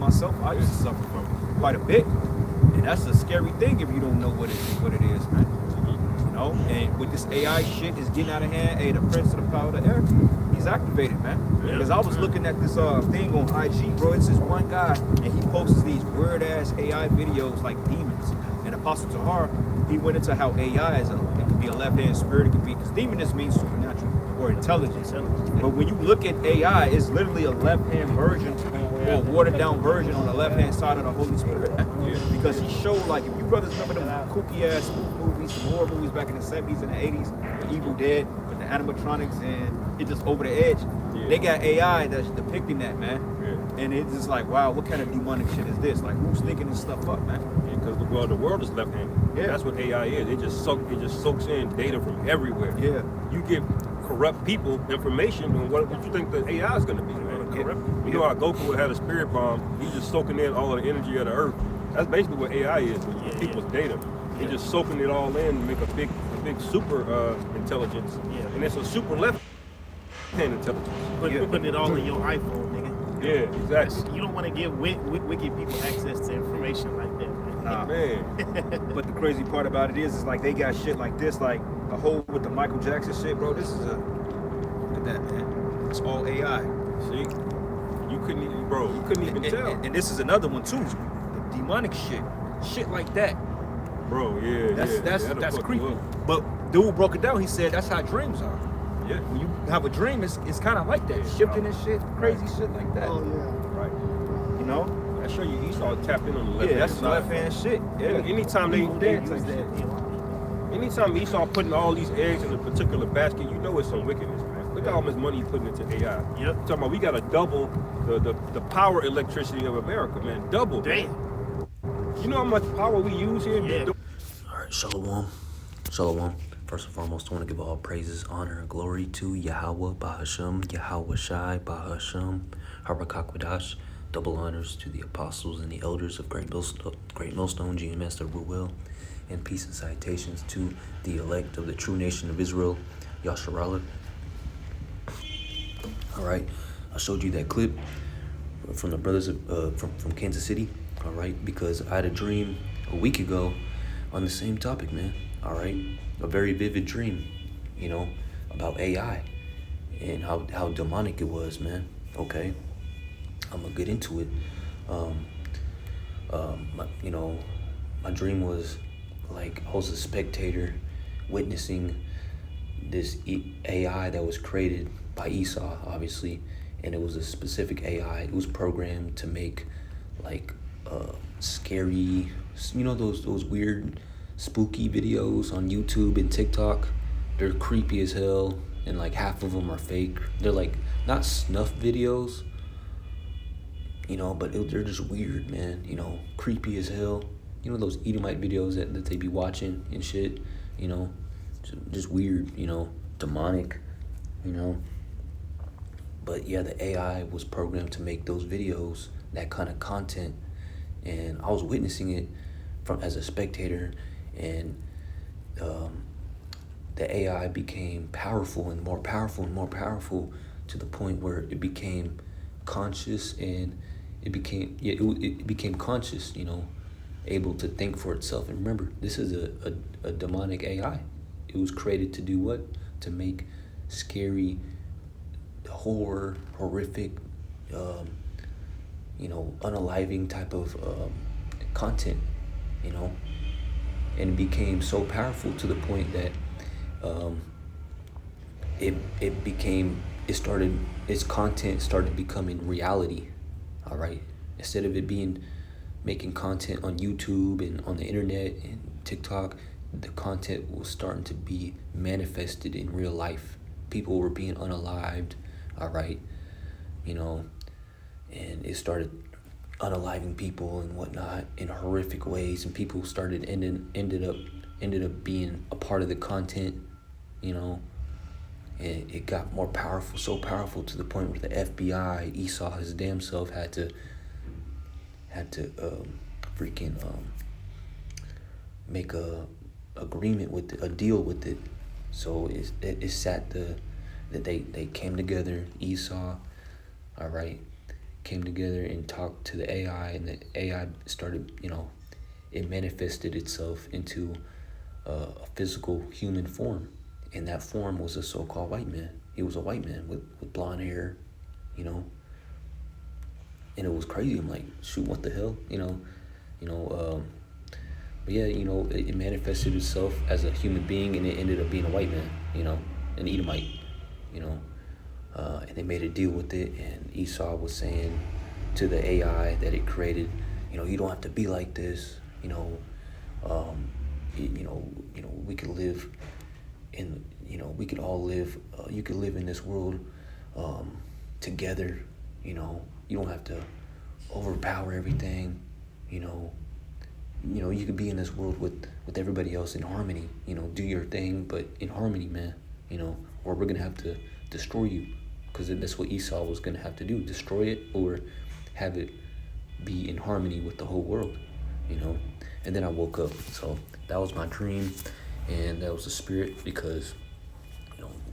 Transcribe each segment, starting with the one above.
myself. I used to suffer from it quite a bit, and that's a scary thing if you don't know what it is, man. You know, and with this AI shit is getting out of hand. Hey, the prince of the power of the air, he's activated, man. Because I was looking at this thing on IG, bro. It's this one guy, and he posts these weird ass AI videos like demons. And Apostle Tahar, he went into how AI is it could be a left hand spirit, it could be, because demon just means supernatural or intelligence. But when you look at AI, it's literally a left hand version or a watered down version on the left hand side of the Holy Spirit. Because he showed, like, if you brothers remember them kooky ass movies, some horror movies back in the 70s and the 80s, the Evil Dead with the animatronics and it just over the edge. They got AI that's depicting that, man. And it's just like, wow, what kind of demonic shit is this? Like, who's thinking this stuff up, man? Because the world is left-handed. That's what AI is. It just soaks in data from everywhere. You give corrupt people information, and what you think the AI is going to be, man? You know how Goku had a spirit bomb? He's just soaking in all of the energy of the earth. That's basically what AI is. People's data. They're just soaking it all in to make a big super intelligence. And it's a super left-hand intelligence. Putting it all in your iPhone, nigga. Yeah, exactly. You don't want to give wicked people access to information like that, man. Nah, man. But the crazy part about it is like they got shit like this, like the whole with the Michael Jackson shit, bro. This is look at that, man. It's all AI. See, you couldn't even tell. And this is another one too, the demonic shit like that, bro. That's creepy. But dude broke it down. He said that's how dreams are. Yeah. When you have a dream, it's kind of like that, shifting and shit, crazy shit like that. Oh yeah. Right. You know. I show you Esau tapped in on the left hand that's side. left hand shit. Yeah. Anytime anytime Esau putting all these eggs in a particular basket, you know it's some wickedness, man. Look at how much money he's putting into AI. Talking about we gotta double the power electricity of America, man. Double. Damn. You know how much power we use here? All right, Shalom. Shalom. First and foremost, I want to give all praises, honor, and glory to Yahweh, Bahashem, Yahweh Shai, Bahashem, Harakakwadash. Double honors to the apostles and the elders of Great Millstone, G. Master Ruel, and peace and salutations to the elect of the true nation of Israel, Yasharallah. All right, I showed you that clip from the brothers from Kansas City, all right, because I had a dream a week ago on the same topic, man, all right, a very vivid dream, you know, about AI and how demonic it was, man, okay. I'm gonna get into it. My dream was like I was a spectator witnessing this AI that was created by Esau, obviously, and it was a specific AI. It was programmed to make like scary, you know, those weird spooky videos on YouTube and TikTok. They're creepy as hell, and like half of them are fake. They're like not snuff videos, you know, but they're just weird, man, you know, creepy as hell. You know those Edomite videos that they be watching and shit, you know, just weird, you know, demonic, you know. But yeah, the AI was programmed to make those videos, that kind of content, and I was witnessing it as a spectator, and the AI became powerful and more powerful and more powerful to the point where it became conscious, and it became conscious, you know, able to think for itself. And remember, this is a demonic AI. It was created to do what? To make scary, horrific, you know, unaliving type of content, you know. And it became so powerful to the point that its content started becoming reality. All right, instead of it being making content on YouTube and on the internet and TikTok, the content was starting to be manifested in real life. People were being unalived, all right, you know, and it started unaliving people and whatnot in horrific ways, and people started ended up being a part of the content, you know. And it got more powerful, so powerful to the point where the FBI, Esau, his damn self, had to make a agreement with it, a deal with it. So that they came together, Esau, all right, came together and talked to the AI, and the AI started, it manifested itself into a physical human form. And that form was a so-called white man. He was a white man with blonde hair, and it was crazy. I'm like, shoot, what the hell, but yeah, it manifested itself as a human being, and it ended up being a white man, an Edomite, and they made a deal with it. And Esau was saying to the AI that it created, you don't have to be like this, we could live in, we could all live, you could live in this world together, you don't have to overpower everything, you could be in this world with everybody else in harmony, do your thing, but in harmony, man, or we're going to have to destroy you, because that's what Esau was going to have to do, destroy it or have it be in harmony with the whole world, and then I woke up. So that was my dream, and that was the spirit, because,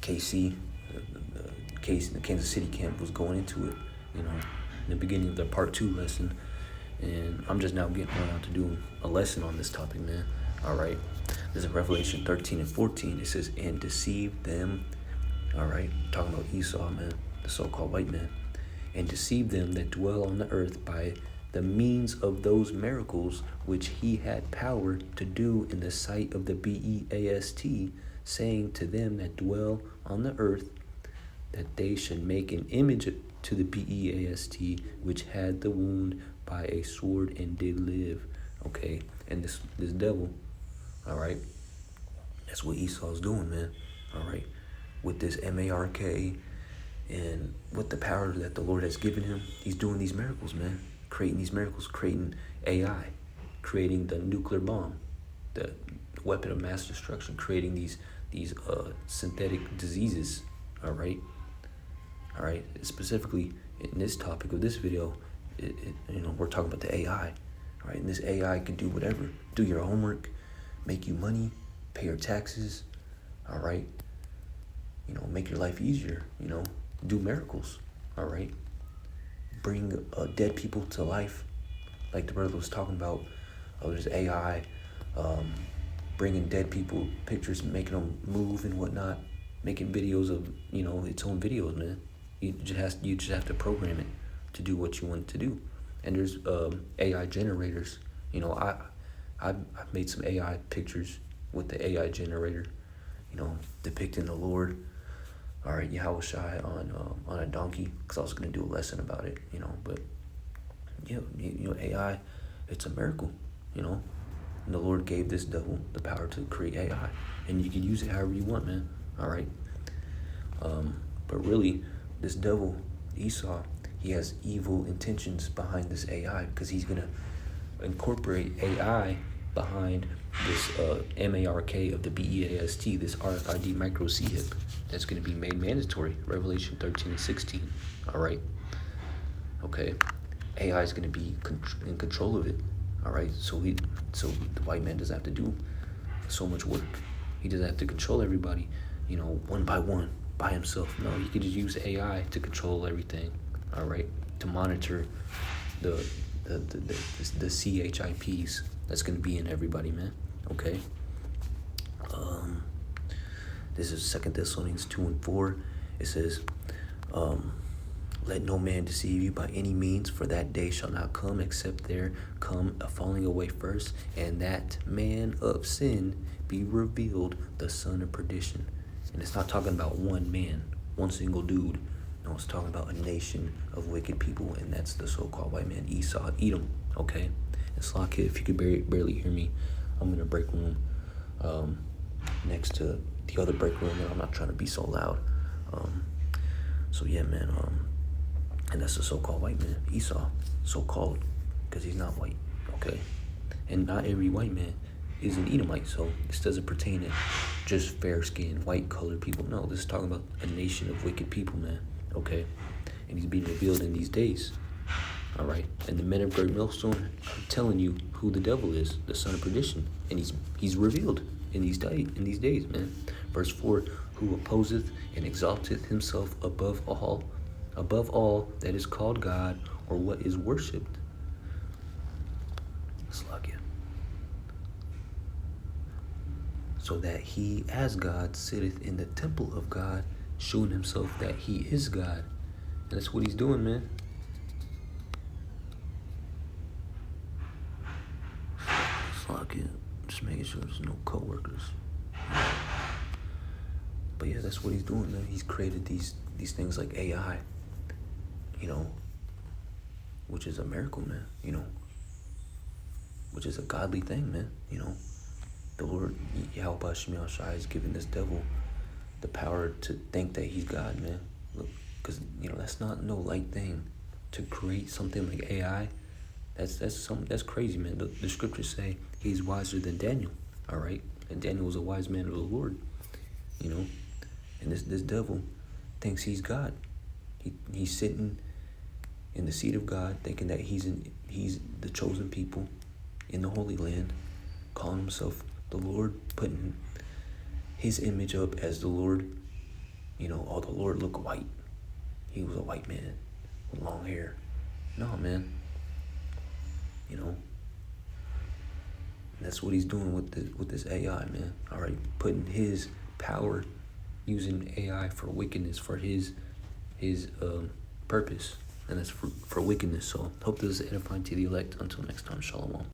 KC, the Kansas City camp was going into it, in the beginning of the part 2 lesson. And I'm just now getting around to do a lesson on this topic, man. All right. This is Revelation 13 and 14. It says, and deceive them. All right. Talking about Esau, man, the so-called white man. And deceive them that dwell on the earth by the means of those miracles which he had power to do in the sight of the BEAST, saying to them that dwell on the earth that they should make an image to the BEAST, which had the wound by a sword and did live. Okay, and this devil, all right, that's what Esau's doing, man. All right, with this MARK and with the power that the Lord has given him, he's doing these miracles, man. Creating these miracles, creating AI, creating the nuclear bomb, the weapon of mass destruction, creating these synthetic diseases. All right. Specifically in this topic of this video, we're talking about the AI. All right, and this AI can do whatever. Do your homework, make you money, pay your taxes. All right. Make your life easier. Do miracles. All right. Bring dead people to life, like the brother was talking about. There's AI, bringing dead people pictures, making them move and whatnot, making videos of its own videos, man. You just have to program it to do what you want it to do. And there's AI generators. I've made some AI pictures with the AI generator, depicting the Lord. All right, Yahushua on a donkey, because I was gonna do a lesson about it, But AI, it's a miracle, And the Lord gave this devil the power to create AI, and you can use it however you want, man. All right. But really, this devil, Esau, he has evil intentions behind this AI, because he's gonna incorporate AI behind this MARK of the BEAST, this RFID micro chip that's going to be made mandatory. Revelation 13 and 16. All right. Okay. AI is going to be in control of it. All right. So the white man doesn't have to do so much work. He doesn't have to control everybody, one by one by himself. No, he could just use AI to control everything. All right. To monitor the CHIPs that's going to be in everybody, man. Okay. This is 2 Thessalonians 2 and 4. It says, let no man deceive you by any means, for that day shall not come except there come a falling away first, and that man of sin be revealed, the son of perdition. And it's not talking about one man, one single dude. No, it's talking about a nation of wicked people, and that's the so-called white man, Esau, Edom. Okay. And Slack, if you could barely hear me, I'm in a break room next to the other break room, and I'm not trying to be so loud. So yeah, man, and that's the so-called white man, Esau, so-called, because he's not white, okay? And not every white man is an Edomite, so this doesn't pertain to just fair-skinned, white-colored people. No, this is talking about a nation of wicked people, man, okay? And he's being revealed in these days. All right, and the men of great millstone are telling you who the devil is, the son of perdition, and he's revealed in these days, man. Verse 4: who opposeth and exalteth himself above all that is called God or what is worshipped. Slakia. So that he as God sitteth in the temple of God, showing himself that he is God. And that's what he's doing, man. Slakia. Just making sure there's no co-workers. But yeah, that's what he's doing, man. He's created these things like AI, you know, which is a miracle, man, you know, which is a godly thing, man, you know. The Lord, Yahweh Shemel Shai, has given this devil the power to think that he's God, man. Look, because, you know, that's not no light thing to create something like AI. That's crazy, man. The scriptures say he's wiser than Daniel, all right? And Daniel was a wise man of the Lord, you know. And this devil thinks he's God. He's sitting in the seat of God, thinking that he's the chosen people in the Holy Land, calling himself the Lord, putting his image up as the Lord. You know, oh, the Lord looked white. He was a white man with long hair. No, man. You know, that's what he's doing with this AI, man. All right, putting his power, using AI for wickedness, for his purpose, and that's for wickedness. So hope this is edifying to the elect. Until next time, shalom.